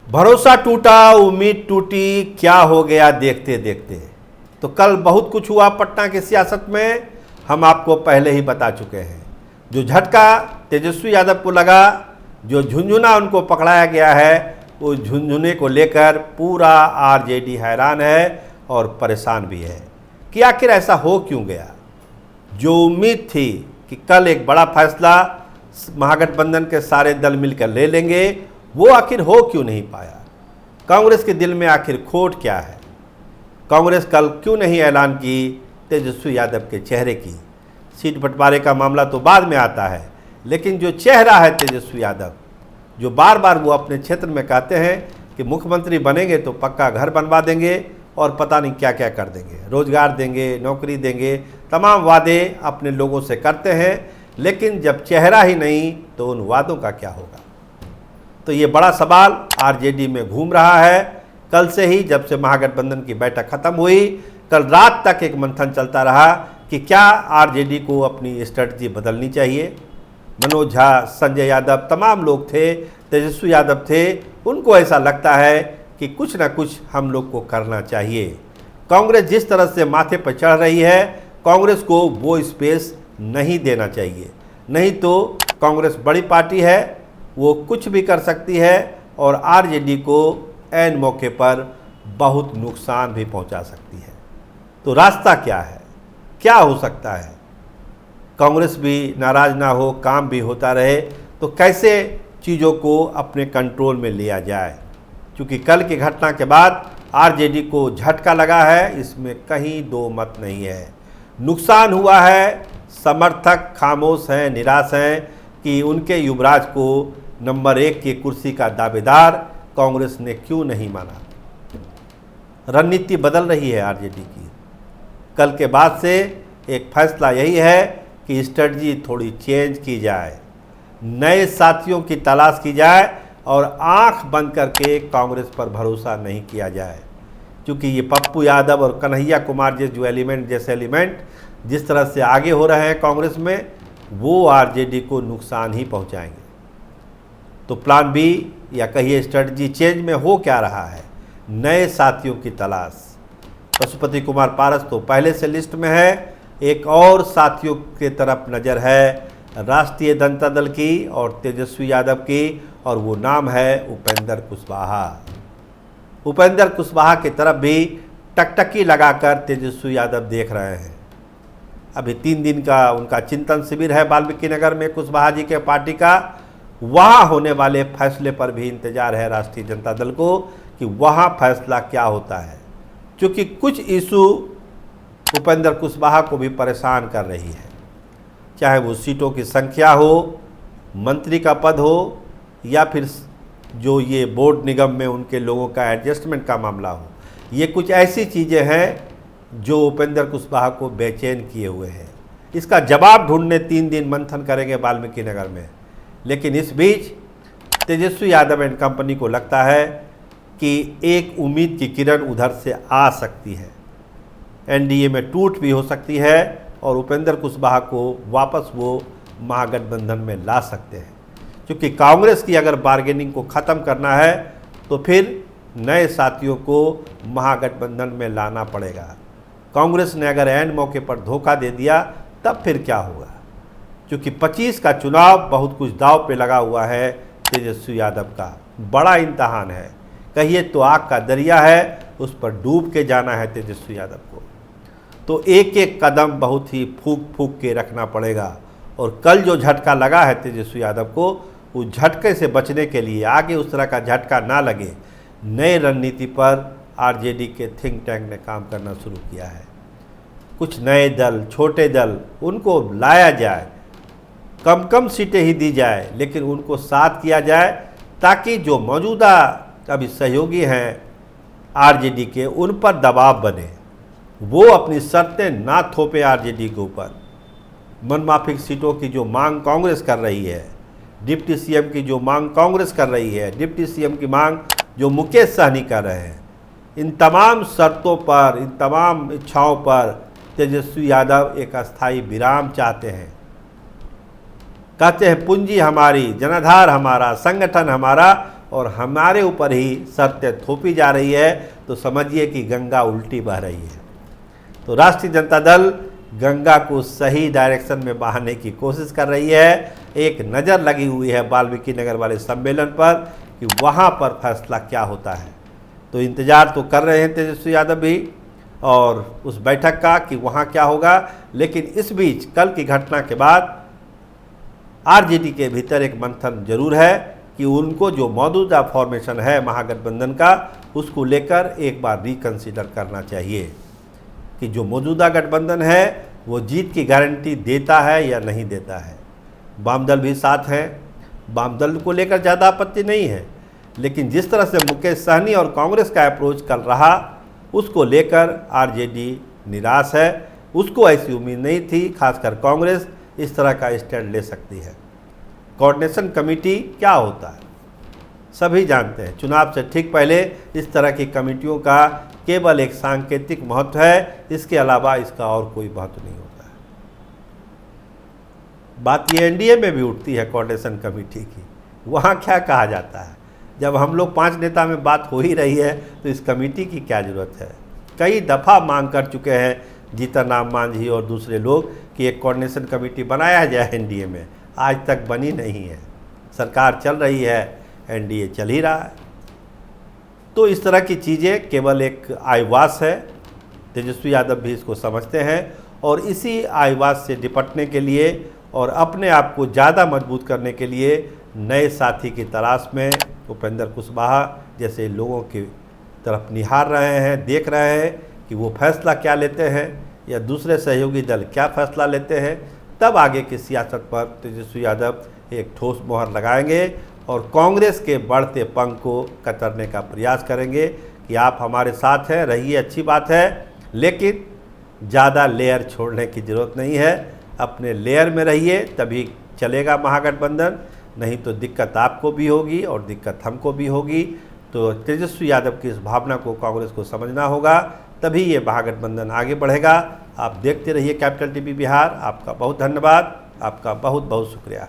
भरोसा टूटा, उम्मीद टूटी, क्या हो गया देखते देखते। तो कल बहुत कुछ हुआ पटना की सियासत में, हम आपको पहले ही बता चुके हैं। जो झटका तेजस्वी यादव को लगा, जो झुंझुना उनको पकड़ाया गया है, उस झुंझुने को लेकर पूरा आरजेडी हैरान है और परेशान भी है कि आखिर ऐसा हो क्यों गया। जो उम्मीद थी कि कल एक बड़ा फैसला महागठबंधन के सारे दल मिलकर ले लेंगे, वो आखिर हो क्यों नहीं पाया। कांग्रेस के दिल में आखिर खोट क्या है। कांग्रेस कल क्यों नहीं ऐलान की तेजस्वी यादव के चेहरे की। सीट बंटवारे का मामला तो बाद में आता है, लेकिन जो चेहरा है तेजस्वी यादव, जो बार बार वो अपने क्षेत्र में कहते हैं कि मुख्यमंत्री बनेंगे तो पक्का घर बनवा देंगे और पता नहीं क्या क्या कर देंगे, रोजगार देंगे, नौकरी देंगे, तमाम वादे अपने लोगों से करते हैं, लेकिन जब चेहरा ही नहीं तो उन वादों का क्या होगा। तो ये बड़ा सवाल आरजेडी में घूम रहा है। कल से ही, जब से महागठबंधन की बैठक खत्म हुई, कल रात तक एक मंथन चलता रहा कि क्या आरजेडी को अपनी स्ट्रेटजी बदलनी चाहिए। मनोज झा, संजय यादव, तमाम लोग थे, तेजस्वी यादव थे, उनको ऐसा लगता है कि कुछ ना कुछ हम लोग को करना चाहिए। कांग्रेस जिस तरह से माथे पर चढ़ रही है, कांग्रेस को वो स्पेस नहीं देना चाहिए, नहीं तो कांग्रेस बड़ी पार्टी है, वो कुछ भी कर सकती है और आरजेडी को ऐन मौके पर बहुत नुकसान भी पहुंचा सकती है। तो रास्ता क्या है, क्या हो सकता है। कांग्रेस भी नाराज ना हो, काम भी होता रहे, तो कैसे चीज़ों को अपने कंट्रोल में लिया जाए। क्योंकि कल की घटना के बाद आरजेडी को झटका लगा है, इसमें कहीं दो मत नहीं है। नुकसान हुआ है, समर्थक खामोश हैं, निराश हैं कि उनके युवराज को नंबर 1 की कुर्सी का दावेदार कांग्रेस ने क्यों नहीं माना। रणनीति बदल रही है आरजेडी की। कल के बाद से एक फैसला यही है कि स्ट्रेटजी थोड़ी चेंज की जाए, नए साथियों की तलाश की जाए और आंख बंद करके कांग्रेस पर भरोसा नहीं किया जाए। क्योंकि ये पप्पू यादव और कन्हैया कुमार जैसे एलिमेंट जिस तरह से आगे हो रहे हैं कांग्रेस में, वो आरजेडी को नुकसान ही पहुंचाएंगे। तो प्लान बी या कहिए स्ट्रेटजी चेंज में हो क्या रहा है, नए साथियों की तलाश। पशुपति कुमार पारस तो पहले से लिस्ट में है, एक और साथियों की तरफ नज़र है राष्ट्रीय जनता दल की और तेजस्वी यादव की, और वो नाम है उपेंद्र कुशवाहा। उपेंद्र कुशवाहा की तरफ भी टकटकी लगाकर तेजस्वी यादव देख रहे हैं। अभी 3 दिन का उनका चिंतन शिविर है वाल्मीकि नगर में कुशवाहा जी के पार्टी का। वहाँ होने वाले फैसले पर भी इंतजार है राष्ट्रीय जनता दल को कि वहाँ फैसला क्या होता है। क्योंकि कुछ इशू उपेंद्र कुशवाहा को भी परेशान कर रही है, चाहे वो सीटों की संख्या हो, मंत्री का पद हो, या फिर जो ये बोर्ड निगम में उनके लोगों का एडजस्टमेंट का मामला हो। ये कुछ ऐसी चीज़ें हैं जो उपेंद्र कुशवाहा को बेचैन किए हुए हैं। इसका जवाब ढूंढने 3 दिन मंथन करेंगे वाल्मीकि नगर में। लेकिन इस बीच तेजस्वी यादव एंड कंपनी को लगता है कि एक उम्मीद की किरण उधर से आ सकती है, एनडीए में टूट भी हो सकती है और उपेंद्र कुशवाहा को वापस वो महागठबंधन में ला सकते हैं। क्योंकि कांग्रेस की अगर बार्गेनिंग को ख़त्म करना है तो फिर नए साथियों को महागठबंधन में लाना पड़ेगा। कांग्रेस ने अगर ऐन मौके पर धोखा दे दिया तब फिर क्या होगा। क्योंकि 25 का चुनाव बहुत कुछ दांव पे लगा हुआ है। तेजस्वी यादव का बड़ा इम्तहान है, कहिए तो आग का दरिया है, उस पर डूब के जाना है तेजस्वी यादव को। तो एक एक कदम बहुत ही फूंक फूंक के रखना पड़ेगा। और कल जो झटका लगा है तेजस्वी यादव को, उस झटके से बचने के लिए, आगे उस तरह का झटका ना लगे, नए रणनीति पर आरजेडी के थिंक टैंक ने काम करना शुरू किया है। कुछ नए दल, छोटे दल, उनको लाया जाए, कम कम सीटें ही दी जाए, लेकिन उनको साथ किया जाए ताकि जो मौजूदा अभी सहयोगी हैं आरजेडी के, उन पर दबाव बने, वो अपनी शर्तें ना थोपे आरजेडी के ऊपर। मनमाफिक सीटों की जो मांग कांग्रेस कर रही है, डिप्टी सीएम की जो मांग कांग्रेस कर रही है, डिप्टी सीएम की मांग जो मुकेश सहनी कर रहे हैं, इन तमाम शर्तों पर, इन तमाम इच्छाओं पर तेजस्वी यादव एक अस्थायी विराम चाहते हैं। कहते हैं पूंजी हमारी, जनाधार हमारा, संगठन हमारा, और हमारे ऊपर ही शर्तें थोपी जा रही है, तो समझिए कि गंगा उल्टी बह रही है। तो राष्ट्रीय जनता दल गंगा को सही डायरेक्शन में बहाने की कोशिश कर रही है। एक नज़र लगी हुई है वाल्मीकि नगर वाले सम्मेलन पर कि वहाँ पर फैसला क्या होता है। तो इंतज़ार तो कर रहे हैं तेजस्वी यादव भी और उस बैठक का कि वहाँ क्या होगा। लेकिन इस बीच कल की घटना के बाद आरजेडी के भीतर एक मंथन जरूर है कि उनको जो मौजूदा फॉर्मेशन है महागठबंधन का, उसको लेकर एक बार रिकंसीडर करना चाहिए कि जो मौजूदा गठबंधन है वो जीत की गारंटी देता है या नहीं देता है। वाम दल भी साथ हैं, वाम दल को लेकर ज़्यादा आपत्ति नहीं है, लेकिन जिस तरह से मुकेश सहनी और कांग्रेस का अप्रोच कल रहा, उसको लेकर आरजेडी निराश है। उसको ऐसी उम्मीद नहीं थी, खासकर कांग्रेस इस तरह का स्टैंड ले सकती है। कोऑर्डिनेशन कमेटी क्या होता है सभी जानते हैं। चुनाव से ठीक पहले इस तरह की कमेटियों का केवल एक सांकेतिक महत्व है, इसके अलावा इसका और कोई महत्व नहीं होता है। बात ये एनडीए में भी उठती है कोऑर्डिनेशन कमेटी की, वहाँ क्या कहा जाता है। जब हम लोग 5 नेता में बात हो ही रही है तो इस कमेटी की क्या ज़रूरत है। कई दफ़ा मांग कर चुके हैं जीतन राम मांझी और दूसरे लोग कि एक कोऑर्डिनेशन कमेटी बनाया जाए एनडीए में, आज तक बनी नहीं है। सरकार चल रही है, एनडीए चल ही रहा है। तो इस तरह की चीज़ें केवल एक आईवास है, तेजस्वी यादव भी इसको समझते हैं और इसी आईवास से निपटने के लिए और अपने आप को ज़्यादा मजबूत करने के लिए नए साथी की तलाश में उपेंद्र कुशवाहा जैसे लोगों की तरफ निहार रहे हैं, देख रहे हैं कि वो फैसला क्या लेते हैं या दूसरे सहयोगी दल क्या फैसला लेते हैं। तब आगे की सियासत पर तेजस्वी यादव एक ठोस मोहर लगाएंगे और कांग्रेस के बढ़ते पंख को कतरने का प्रयास करेंगे कि आप हमारे साथ हैं, रहिए, अच्छी बात है, लेकिन ज़्यादा लेयर छोड़ने की ज़रूरत नहीं है। अपने लेयर में रहिए, तभी चलेगा महागठबंधन, नहीं तो दिक्कत आपको भी होगी और दिक्कत हमको भी होगी। तो तेजस्वी यादव की इस भावना को कांग्रेस को समझना होगा, तभी ये महागठबंधन आगे बढ़ेगा। आप देखते रहिए कैपिटल टीवी बिहार। आपका बहुत धन्यवाद, आपका बहुत बहुत शुक्रिया।